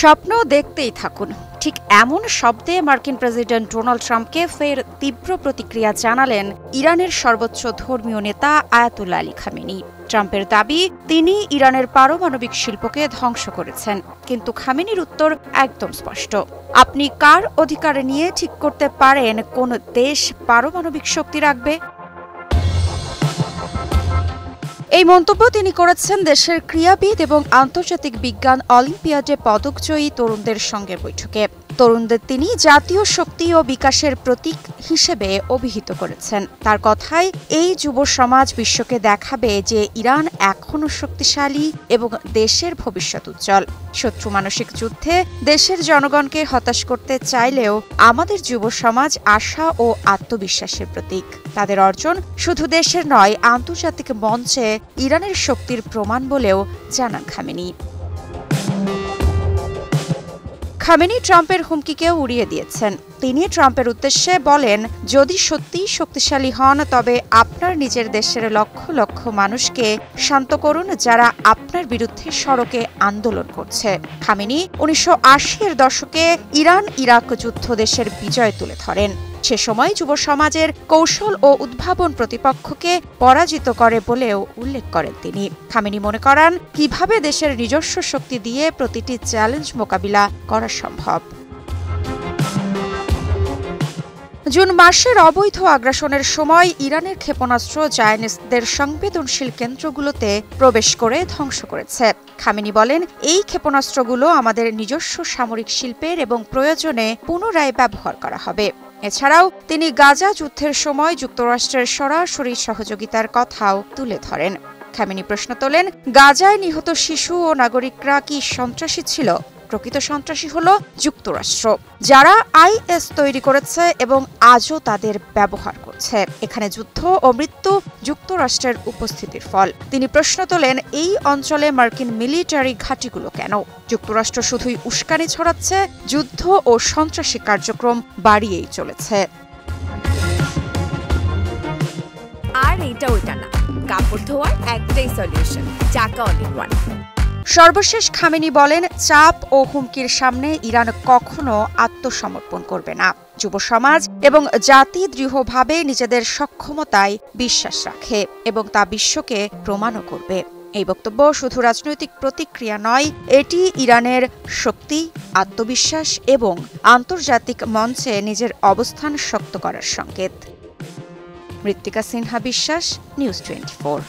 স্বপ্ন দেখতেই থাকুন, ঠিক এমন শব্দে মার্কিন প্রেসিডেন্ট ডোনাল্ড ট্রাম্পকে ফের তীব্র প্রতিক্রিয়া জানালেন ইরানের সর্বোচ্চ ধর্মীয় নেতা আয়াতুল্লাহ আলী খামেনি। ট্রাম্পের দাবি, তিনি ইরানের পারমাণবিক শিল্পকে ধ্বংস করেছেন। কিন্তু খামেনির উত্তর একদম স্পষ্ট। আপনি কার অধিকার নিয়ে ঠিক করতে পারেন কোন দেশ পারমাণবিক শক্তি রাখবে? এই মন্তব্য তিনি করেছেন দেশের ক্রীড়াবিদ এবং আন্তর্জাতিক বিজ্ঞান অলিম্পিয়াডে পদকজয়ী তরুণদের সঙ্গে বৈঠকে। তরুণদের তিনি জাতীয় শক্তি ও বিকাশের প্রতীক হিসেবে অভিহিত করেছেন। তার কথায়, এই যুব সমাজ বিশ্বকে দেখাবে যে ইরান এখনও শক্তিশালী এবং দেশের ভবিষ্যৎ উজ্জ্বল। শত্রু মানসিক যুদ্ধে দেশের জনগণকে হতাশ করতে চাইলেও আমাদের যুব সমাজ আশা ও আত্মবিশ্বাসের প্রতীক। তাদের অর্জন শুধু দেশের নয়, আন্তর্জাতিক মঞ্চে ইরানের শক্তির প্রমাণ বলেও জানান খামেনি। খামেনি ট্রাম্পের হুমকিকেও উড়িয়ে দিয়েছেন। তিনি ট্রাম্পের উদ্দেশ্যে বলেন, যদি সত্যিই শক্তিশালী হন তবে আপনার নিজের দেশের লক্ষ লক্ষ মানুষকে শান্ত করুন যারা আপনার বিরুদ্ধে সড়কে আন্দোলন করছে। খামেনি 1980-এর দশকে ইরান ইরাক যুদ্ধ দেশের বিজয় তুলে ধরেন। সে সময় যুব সমাজের কৌশল ও উদ্ভাবন প্রতিপক্ষকে পরাজিত করে বলেও উল্লেখ করেন তিনি। খামেনি মনে করেন, কিভাবে দেশের নিজস্ব শক্তি দিয়ে প্রতিটি চ্যালেঞ্জ মোকাবিলা করা সম্ভব। জুন মাসের অবৈধ আগ্রাসনের সময় ইরানের ক্ষেপণাস্ত্র জায়নিস্টদের সংবেদনশীল কেন্দ্রগুলোতে প্রবেশ করে ধ্বংস করেছে। খামেনি বলেন, এই ক্ষেপণাস্ত্রগুলো আমাদের নিজস্ব সামরিক শিল্পের এবং প্রয়োজনে পুনরায় ব্যবহার করা হবে। এছাড়াও তিনি গাজা যুদ্ধের সময় যুক্তরাষ্ট্রের সরাসরি সহযোগিতার কথাও তুলে ধরেন। খামেনি প্রশ্ন তোলেন, গাজায় নিহত শিশু ও নাগরিকরা কি সন্ত্রাসী ছিল? প্রকৃত সন্ত্রাসী হল যুক্তরাষ্ট্র, যারা আইএস তৈরি করেছে এবং আজও তাদের ব্যবহার করছে। এখানে যুদ্ধ ও মৃত্যু যুক্তরাষ্ট্রের উপস্থিতির ফল। তিনি প্রশ্ন তোলেন, এই অঞ্চলে মার্কিন মিলিটারি ঘাঁটিগুলো কেন? যুক্তরাষ্ট্র শুধুই উস্কানি ছড়াচ্ছে, যুদ্ধ ও সন্ত্রাসী কার্যক্রম বাড়িয়েই চলেছে। আর এটা ওইটা না, কাপড় ধোয়ার একটাই সলিউশন, চাকা অল ইন ওয়ান। সর্বশেষ খামেনি বলেন, চাপ ও হুমকির সামনে ইরান কখনো আত্মসমর্পণ করবে না। যুব সমাজ এবং জাতি দৃঢ়ভাবে নিজেদের সক্ষমতায় বিশ্বাস রাখে এবং তা বিশ্বকে প্রমাণও করবে। এই বক্তব্য শুধু রাজনৈতিক প্রতিক্রিয়া নয়, এটি ইরানের শক্তি, আত্মবিশ্বাস এবং আন্তর্জাতিক মঞ্চে নিজের অবস্থান শক্ত করার সংকেত। মৃত্তিকা সিনহা বিশ্বাস, নিউজ 24।